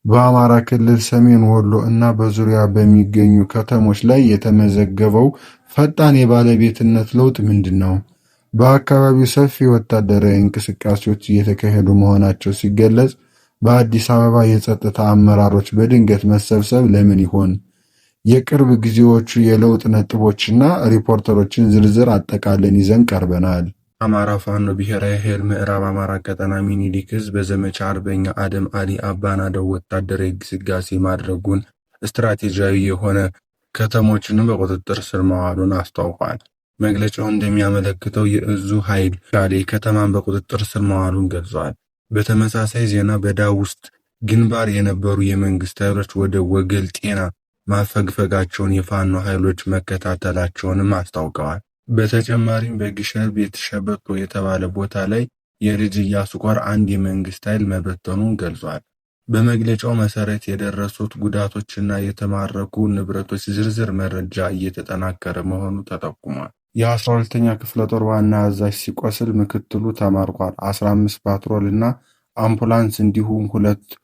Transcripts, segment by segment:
በአማራ ክልል ሰሜን ወሎ እና በዙሪያ በሚገኙ ከተሞች ላይ የተመዘገበው ፈጣን የባለቤትነት ለውጥ ምንድን ነው? በአካባቢው ሰፊ ወታደራዊ እንቅስቃሴዎች እየተካሄዱ መሆናቸው ሲገለጽ፣ በአዲስ አበባ የጸጥታ አመራሮች በድንገት መሰብሰብ ለምን ይሆን? የቅርብ ጊዜዎቹ የለውጥ ነጥቦችና ሪፖርተሮችን ዝርዝር አጠቃለን ይዘን ቀርበናል። አማራ ፋኖ ብሔራዊ ኃይል ምዕራብ አማራ ቀጠና ሚኒሊክ ዕዝ በዘመቻ አርበኛ አደም አሊ አባናደው ወታደራዊ ግስጋሴ ማድረጉን፣ ስትራቴጂያዊ የሆነ ከተሞችን በቁጥጥር ስር ማዋሉን አስታውቋል። መግለጫው እንደሚያመለክተው የዕዙ ኃይል ሻሌ ከተማን በቁጥጥር ስር ማዋሉን ገልጿል። በተመሳሳይ ዜና በዳውስት ግንባር የነበሩ የመንግስት ኃይሎች ወደ ወገል ጤና ማፈግፈጋቸውን የፋኖ ኃይሎች መከታተላቸውንም አስታውቀዋል። በተጨማሪም በግሸን ቤት ሸበቶ የተባለ ቦታ ላይ የልጅ ኢያሱ ኮር አንድ የመንግስት ኃይል መበተኑን ገልጿል። በመግለጫው መሰረት የደረሱት ጉዳቶችና የተማረኩ ንብረቶች ዝርዝር መረጃ እየተጠናከረ መሆኑ ተጠቁሟል። የ12ኛ ክፍለ ጦር ዋና አዛዥ ሲቆስል ምክትሉ ተማርኳል። 15 ፓትሮል እና አምቡላንስ እንዲሁም 2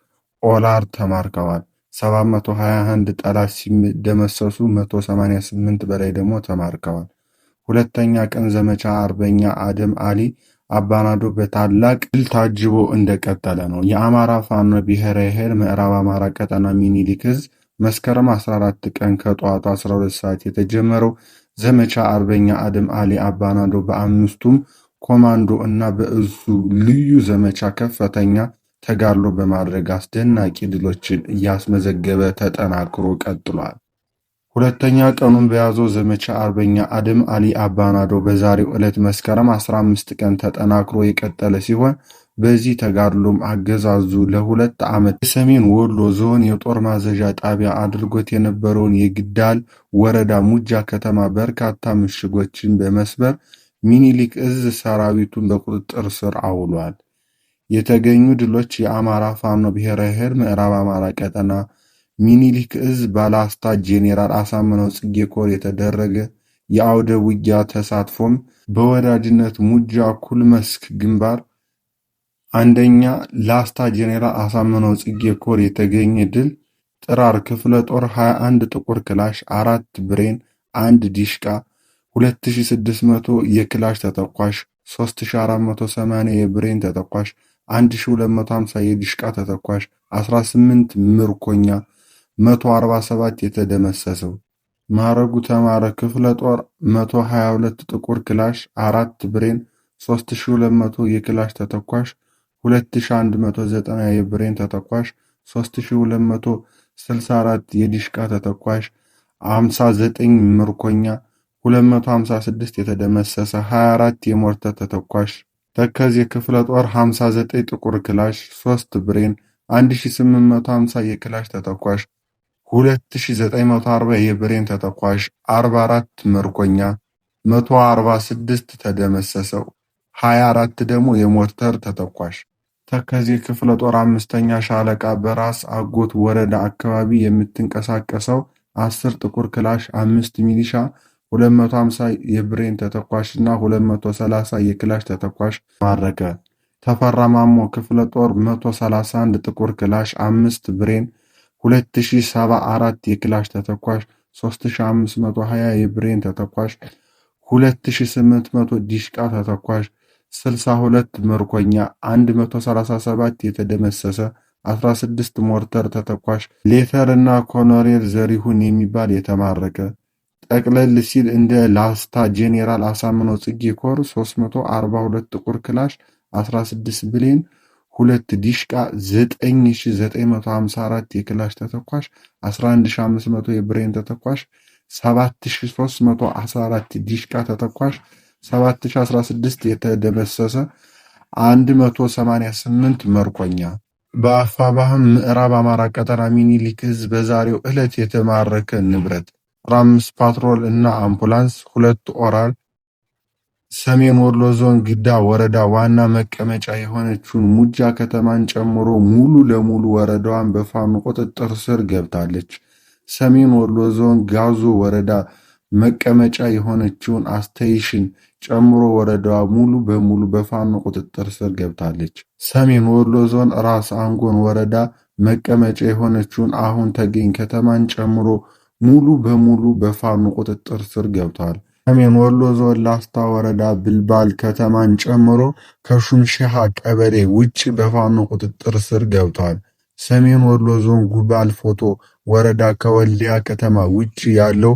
ኦላር ተማርከዋል። 721 ጠላት ሲደመሰሱ 188 በላይ ደግሞ ተማርከዋል። ሁለተኛ ቀን ዘመቻ አርበኛ አደም አሊ አባናዶ በታላቅ ድል ታጅቦ እንደቀጠለ ነው። የአማራ ፋኖ ብሔራዊ ኃይል ምዕራብ አማራ ቀጠና ሚኒሊክ ዕዝ መስከረም 14 ቀን ከጠዋቱ 12 ሰዓት የተጀመረው ዘመቻ አርበኛ አደም አሊ አባናዶ በአምስቱም ኮማንዶ እና በዕዙ ልዩ ዘመቻ ከፍተኛ ተጋድሎ በማድረግ አስደናቂ ድሎችን እያስመዘገበ ተጠናክሮ ቀጥሏል። ሁለተኛ ቀኑን በያዘው ዘመቻ አርበኛ አደም አሊ አባናዶ በዛሬው ዕለት መስከረም 15 ቀን ተጠናክሮ የቀጠለ ሲሆን በዚህ ተጋድሎም አገዛዙ ለሁለት ዓመት የሰሜን ወሎ ዞን የጦር ማዘዣ ጣቢያ አድርጎት የነበረውን የግዳል ወረዳ ሙጃ ከተማ በርካታ ምሽጎችን በመስበር ሚኒሊክ ዕዝ ሰራዊቱን በቁጥጥር ስር አውሏል። የተገኙ ድሎች የአማራ ፋኖ ብሔራዊ ኃይል ምዕራብ አማራ ቀጠና ሚኒሊክ ዕዝ ባላስታ ጄኔራል አሳምነው ጽጌ ኮር የተደረገ የአውደ ውጊያ ተሳትፎም በወዳጅነት ሙጃ ኩልመስክ ግንባር አንደኛ ላስታ ጄኔራል አሳምነው ጽጌ ኮር የተገኘ ድል፣ ጥራር ክፍለ ጦር 21 ጥቁር ክላሽ፣ 4 ብሬን፣ 1 ዲሽቃ፣ 2600 የክላሽ ተተኳሽ፣ 3480 የብሬን ተተኳሽ፣ 1250 የዲሽቃ ተተኳሽ፣ 18 ምርኮኛ፣ 147 የተደመሰሰው። ማረጉ ተማረ ክፍለ ጦር 122 ጥቁር ክላሽ፣ 4 ብሬን፣ 3200 የክላሽ ተተኳሽ፣ 2190 የብሬን ተተኳሽ፣ 3264 የዲሽቃ ተተኳሽ፣ 59 ምርኮኛ፣ 256 የተደመሰሰ፣ 24 የሞርተር ተተኳሽ። ተከዜ ክፍለ ጦር 59 ጥቁር ክላሽ፣ 3 ብሬን፣ 1850 የክላሽ ተተኳሽ፣ 2940 የብሬን ተተኳሽ፣ 44 ምርኮኛ፣ 146 ተደመሰሰው፣ 24 ደግሞ የሞርተር ተተኳሽ። ተከዜ ክፍለ ጦር 5ኛ ሻለቃ በራስ አጎት ወረዳ አካባቢ የምትንቀሳቀሰው 10 ጥቁር ክላሽ፣ 5 ሚሊሻ፣ 250 የብሬን ተተኳሽ እና 230 የክላሽ ተተኳሽ ማረከ። ተፈራ ማሞ ክፍለ ጦር 131 ጥቁር ክላሽ፣ 5 ብሬን፣ 2074 የክላሽ ተተኳሽ፣ 3520 የብሬን ተተኳሽ፣ 2800 ዲሽቃ ተተኳሽ፣ 62 ምርኮኛ፣ 137 የተደመሰሰ፣ 16 ሞርተር ተተኳሽ። ሌተር እና ኮሎኔል ዘሪሁን የሚባል የተማረከ። ጠቅለል ሲል እንደ ላስታ ጄኔራል አሳምነው ጽጌ ኮር 342 ጥቁር ክላሽ፣ 16 ብሌን፣ 2 ዲሽቃ፣ 9954 የክላሽ ተተኳሽ፣ 11500 የብሬን ተተኳሽ፣ 7314 ዲሽቃ ተተኳሽ፣ 7016 የተደመሰሰ፣ 188 ምርኮኛ። በአፋባህም ምዕራብ አማራ ቀጠና ሚኒሊክ ዕዝ በዛሬው ዕለት የተማረከ ንብረት 15 ፓትሮል እና አምቡላንስ፣ 2 ኦራል። ሰሜን ወሎ ዞን ግዳ ወረዳ ዋና መቀመጫ የሆነችውን ሙጃ ከተማን ጨምሮ ሙሉ ለሙሉ ወረዳዋን በፋኖ ቁጥጥር ስር ገብታለች። ሰሜን ወሎ ዞን ጋዞ ወረዳ መቀመጫ የሆነችውን አስተይሽን ጨምሮ ወረዳዋ ሙሉ በሙሉ በፋኖ ቁጥጥር ስር ገብታለች። ሰሜን ወሎ ዞን ራስ አንጎን ወረዳ መቀመጫ የሆነችውን አሁን ተገኝ ከተማን ጨምሮ ሙሉ በሙሉ በፋኖ ቁጥጥር ስር ገብቷል። ሰሜን ወሎ ዞን ላስታ ወረዳ ብልባል ከተማን ጨምሮ ከሹምሽሃ ቀበሌ ውጭ በፋኖ ቁጥጥር ስር ገብቷል። ሰሜን ወሎ ዞን ጉባል ፎቶ ወረዳ ከወልዲያ ከተማ ውጭ ያለው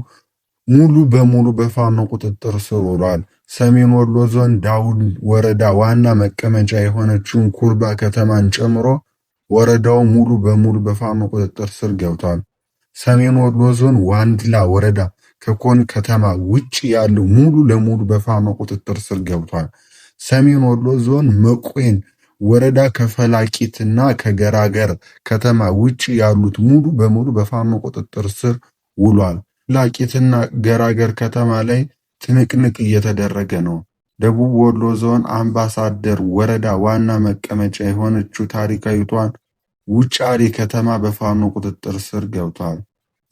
ሙሉ በሙሉ በፋኖ ቁጥጥር ስር ውሏል። ሰሜን ወሎ ዞን ዳውድ ወረዳ ዋና መቀመጫ የሆነችውን ኩርባ ከተማን ጨምሮ ወረዳው ሙሉ በሙሉ በፋኖ ቁጥጥር ስር ገብቷል። ሰሜን ወሎ ዞን ዋንድላ ወረዳ ከኮን ከተማ ውጭ ያለው ሙሉ ለሙሉ በፋኖ ቁጥጥር ስር ገብቷል። ሰሜን ወሎ ዞን መቆን ወረዳ ከፈላቂትና ከገራገር ከተማ ውጭ ያሉት ሙሉ በሙሉ በፋኖ ቁጥጥር ስር ውሏል። ፈላቂትና ገራገር ከተማ ላይ ትንቅንቅ እየተደረገ ነው። ደቡብ ወሎ ዞን አምባሳደር ወረዳ ዋና መቀመጫ የሆነችው ታሪካዊቷን ውጫሌ ከተማ በፋኖ ቁጥጥር ስር ገብቷል።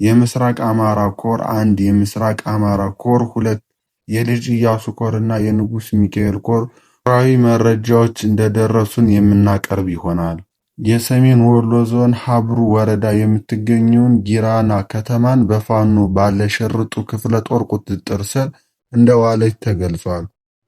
የምስራቅ አማራ ኮር 1 የምስራቅ አማራ ኮር 2 የልጅ ኢያሱ ኮር እና የንጉስ ሚካኤል ኮር ራዊ መረጃዎች እንደደረሱን የምናቀርብ ይሆናል። የሰሜን ወሎ ዞን ሀብሩ ወረዳ የምትገኘውን ጊራና ከተማን በፋኖ ባለሸርጡ ክፍለ ጦር ቁጥጥር ስር እንደዋለች ተገልጿል።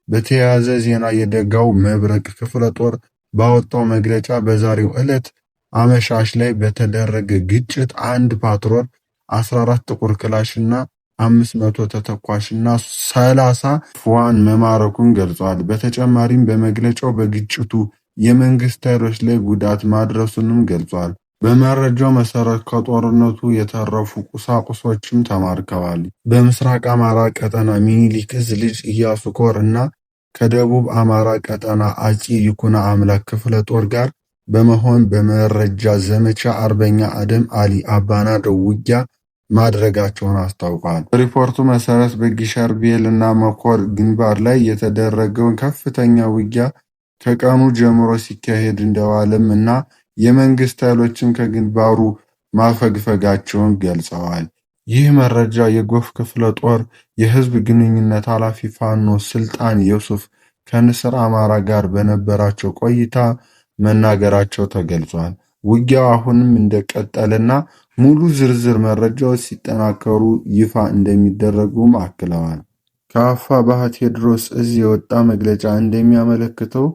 በተያያዘ ዜና የደጋው መብረቅ ክፍለ ጦር ባወጣው መግለጫ በዛሬው ዕለት አመሻሽ ላይ በተደረገ ግጭት አንድ ፓትሮል 14 ጥቁር ክላሽና 500 ተተኳሽና 30 ፉዋን መማረኩን ገልጿል። በተጨማሪም በመግለጫው በግጭቱ የመንግስት ኃይሎች ላይ ጉዳት ማድረሱንም ገልጿል። በመረጃው መሰረት ከጦርነቱ የተረፉ ቁሳቁሶችም ተማርከዋል። በምስራቅ አማራ ቀጠና ሚኒሊክ ዕዝ ልጅ ኢያሱ ኮር እና ከደቡብ አማራ ቀጠና አፄ ይኩኖ አምላክ ክፍለ ጦር ጋር በመሆን በመረጃ ዘመቻ አርበኛ አደም አሊ አባናደው ውጊያ ማድረጋቸውን አስታውቋል። በሪፖርቱ መሰረት በጊሸርቤል እና መኮር ግንባር ላይ የተደረገውን ከፍተኛ ውጊያ ከቀኑ ጀምሮ ሲካሄድ እንደዋለም እና የመንግስት ኃይሎችም ከግንባሩ ማፈግፈጋቸውን ገልጸዋል። ይህ መረጃ የጎፍ ክፍለ ጦር የህዝብ ግንኙነት ኃላፊ ፋኖ ስልጣን ዮሱፍ ከንስር አማራ ጋር በነበራቸው ቆይታ መናገራቸው ተገልጿል። ውጊያው አሁንም እንደቀጠለና ሙሉ ዝርዝር መረጃዎች ሲጠናከሩ ይፋ እንደሚደረጉም አክለዋል። ከአፋብኃ ቴዎድሮስ ዕዝ የወጣ መግለጫ እንደሚያመለክተው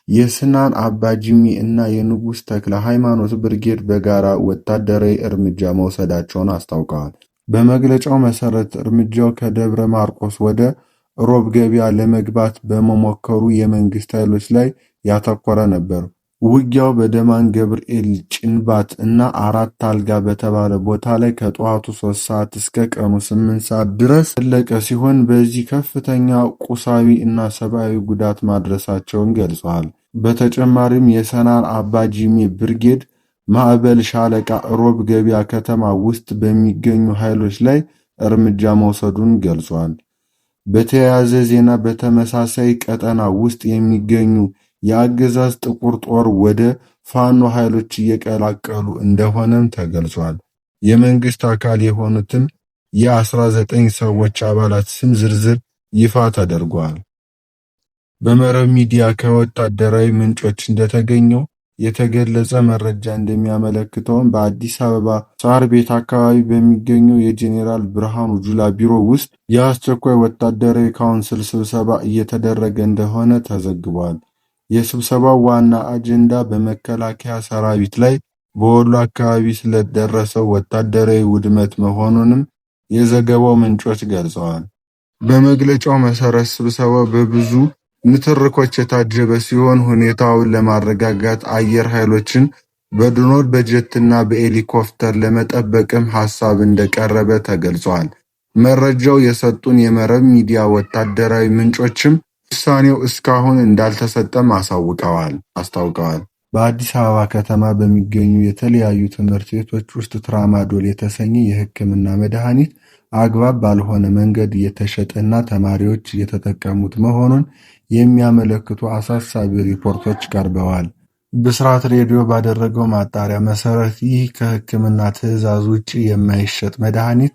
የስናን አባጂሚ እና የንጉሥ ተክለ ሃይማኖት ብርጌድ በጋራ ወታደራዊ እርምጃ መውሰዳቸውን አስታውቀዋል። በመግለጫው መሰረት እርምጃው ከደብረ ማርቆስ ወደ ሮብ ገበያ ለመግባት በመሞከሩ የመንግስት ኃይሎች ላይ ያተኮረ ነበር። ውጊያው በደማን ገብርኤል ጭንባት እና 4 አልጋ በተባለ ቦታ ላይ ከጠዋቱ 3 ሰዓት እስከ ቀኑ 8 ሰዓት ድረስ ዘለቀ ሲሆን በዚህ ከፍተኛ ቁሳዊ እና ሰብአዊ ጉዳት ማድረሳቸውን ገልጸዋል። በተጨማሪም የሰናን አባጂሜ ብርጌድ ማዕበል ሻለቃ ሮብ ገበያ ከተማ ውስጥ በሚገኙ ኃይሎች ላይ እርምጃ መውሰዱን ገልጿል። በተያያዘ ዜና በተመሳሳይ ቀጠና ውስጥ የሚገኙ የአገዛዝ ጥቁር ጦር ወደ ፋኖ ኃይሎች እየቀላቀሉ እንደሆነም ተገልጿል። የመንግስት አካል የሆኑትን የ19 ሰዎች አባላት ስም ዝርዝር ይፋ ተደርጓል። በመረብ ሚዲያ ከወታደራዊ ምንጮች እንደተገኘው የተገለጸ መረጃ እንደሚያመለክተውም በአዲስ አበባ ሳር ቤት አካባቢ በሚገኘው የጄኔራል ብርሃኑ ጁላ ቢሮ ውስጥ የአስቸኳይ ወታደራዊ ካውንስል ስብሰባ እየተደረገ እንደሆነ ተዘግቧል። የስብሰባው ዋና አጀንዳ በመከላከያ ሰራዊት ላይ በወሎ አካባቢ ስለደረሰው ወታደራዊ ውድመት መሆኑንም የዘገባው ምንጮች ገልጸዋል። በመግለጫው መሰረት ስብሰባው በብዙ ንትርኮች የታጀበ ሲሆን ሁኔታውን ለማረጋጋት አየር ኃይሎችን በድሮን በጀትና በሄሊኮፕተር ለመጠበቅም ሐሳብ እንደቀረበ ተገልጿል። መረጃው የሰጡን የመረብ ሚዲያ ወታደራዊ ምንጮችም ውሳኔው እስካሁን እንዳልተሰጠም አስታውቀዋል። በአዲስ አበባ ከተማ በሚገኙ የተለያዩ ትምህርት ቤቶች ውስጥ ትራማዶል የተሰኘ የሕክምና መድኃኒት አግባብ ባልሆነ መንገድ እየተሸጠና ተማሪዎች እየተጠቀሙት መሆኑን የሚያመለክቱ አሳሳቢ ሪፖርቶች ቀርበዋል። ብስራት ሬዲዮ ባደረገው ማጣሪያ መሰረት ይህ ከሕክምና ትዕዛዝ ውጪ የማይሸጥ መድኃኒት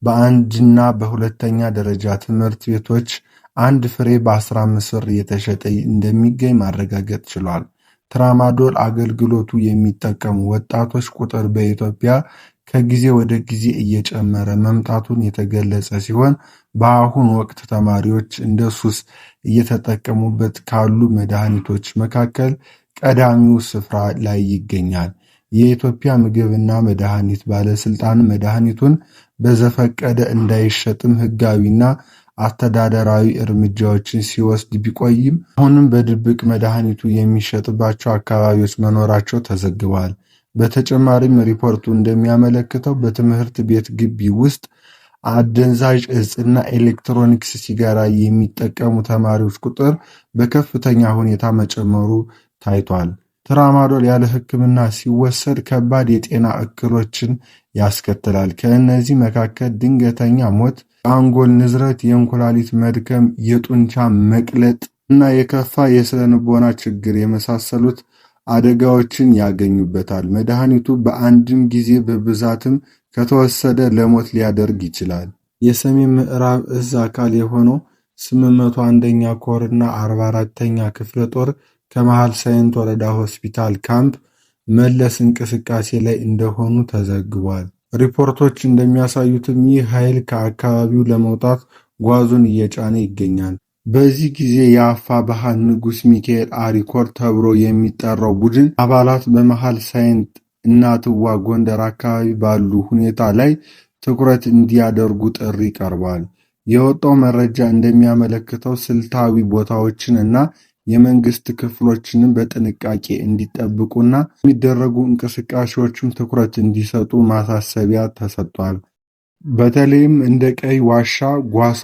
በአንድና በሁለተኛ ደረጃ ትምህርት ቤቶች አንድ ፍሬ በ15 ብር እየተሸጠ እንደሚገኝ ማረጋገጥ ችሏል። ትራማዶል አገልግሎቱ የሚጠቀሙ ወጣቶች ቁጥር በኢትዮጵያ ከጊዜ ወደ ጊዜ እየጨመረ መምጣቱን የተገለጸ ሲሆን በአሁኑ ወቅት ተማሪዎች እንደ ሱስ እየተጠቀሙበት ካሉ መድኃኒቶች መካከል ቀዳሚው ስፍራ ላይ ይገኛል። የኢትዮጵያ ምግብና መድኃኒት ባለስልጣን መድኃኒቱን በዘፈቀደ እንዳይሸጥም ሕጋዊና አስተዳደራዊ እርምጃዎችን ሲወስድ ቢቆይም አሁንም በድብቅ መድኃኒቱ የሚሸጥባቸው አካባቢዎች መኖራቸው ተዘግቧል። በተጨማሪም ሪፖርቱ እንደሚያመለክተው በትምህርት ቤት ግቢ ውስጥ አደንዛዥ ዕፅና ኤሌክትሮኒክስ ሲጋራ የሚጠቀሙ ተማሪዎች ቁጥር በከፍተኛ ሁኔታ መጨመሩ ታይቷል። ትራማዶል ያለ ሕክምና ሲወሰድ ከባድ የጤና እክሎችን ያስከትላል። ከእነዚህ መካከል ድንገተኛ ሞት፣ የአንጎል ንዝረት፣ የኩላሊት መድከም፣ የጡንቻ መቅለጥ እና የከፋ የስነ ልቦና ችግር የመሳሰሉት አደጋዎችን ያገኙበታል። መድኃኒቱ በአንድም ጊዜ በብዛትም ከተወሰደ ለሞት ሊያደርግ ይችላል። የሰሜን ምዕራብ እዝ አካል የሆነው 801ኛ ኮር እና 44ኛ ክፍለ ጦር ከመሃል ሳይንት ወረዳ ሆስፒታል ካምፕ መለስ እንቅስቃሴ ላይ እንደሆኑ ተዘግቧል። ሪፖርቶች እንደሚያሳዩትም ይህ ኃይል ከአካባቢው ለመውጣት ጓዙን እየጫነ ይገኛል። በዚህ ጊዜ የአፋብኃ ንጉሥ ሚካኤል አሪ ኮር ተብሎ የሚጠራው ቡድን አባላት በመሃል ሳይንት እናትዋ ጎንደር አካባቢ ባሉ ሁኔታ ላይ ትኩረት እንዲያደርጉ ጥሪ ቀርቧል። የወጣው መረጃ እንደሚያመለክተው ስልታዊ ቦታዎችን እና የመንግስት ክፍሎችንም በጥንቃቄ እንዲጠብቁና የሚደረጉ እንቅስቃሴዎችም ትኩረት እንዲሰጡ ማሳሰቢያ ተሰጥቷል። በተለይም እንደ ቀይ ዋሻ፣ ጓሳ፣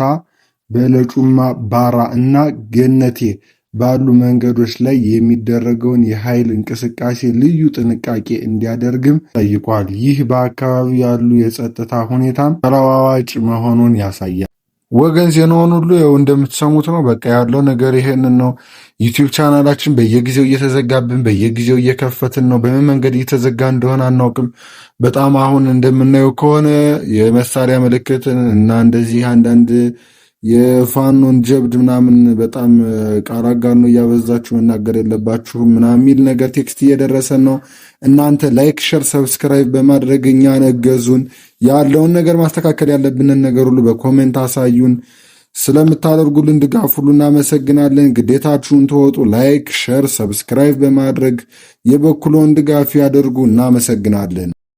በለጩማ፣ ባራ እና ገነቴ ባሉ መንገዶች ላይ የሚደረገውን የኃይል እንቅስቃሴ ልዩ ጥንቃቄ እንዲያደርግም ጠይቋል። ይህ በአካባቢው ያሉ የጸጥታ ሁኔታም ተለዋዋጭ መሆኑን ያሳያል። ወገን ዜናውን ሁሉ ያው እንደምትሰሙት ነው። በቃ ያለው ነገር ይሄንን ነው። ዩቲዩብ ቻናላችን በየጊዜው እየተዘጋብን በየጊዜው እየከፈትን ነው። በምን መንገድ እየተዘጋ እንደሆነ አናውቅም። በጣም አሁን እንደምናየው ከሆነ የመሳሪያ ምልክትን እና እንደዚህ አንዳንድ የፋኖን ጀብድ ምናምን በጣም ቃራጋር ነው እያበዛችሁ መናገር የለባችሁም ምናምን የሚል ነገር ቴክስት እየደረሰን ነው። እናንተ ላይክ፣ ሸር፣ ሰብስክራይብ በማድረግ እኛን እገዙን። ያለውን ነገር ማስተካከል ያለብንን ነገር ሁሉ በኮሜንት አሳዩን። ስለምታደርጉልን ድጋፍ ሁሉ እናመሰግናለን። ግዴታችሁን ተወጡ። ላይክ፣ ሸር፣ ሰብስክራይብ በማድረግ የበኩሎን ድጋፍ ያደርጉ። እናመሰግናለን።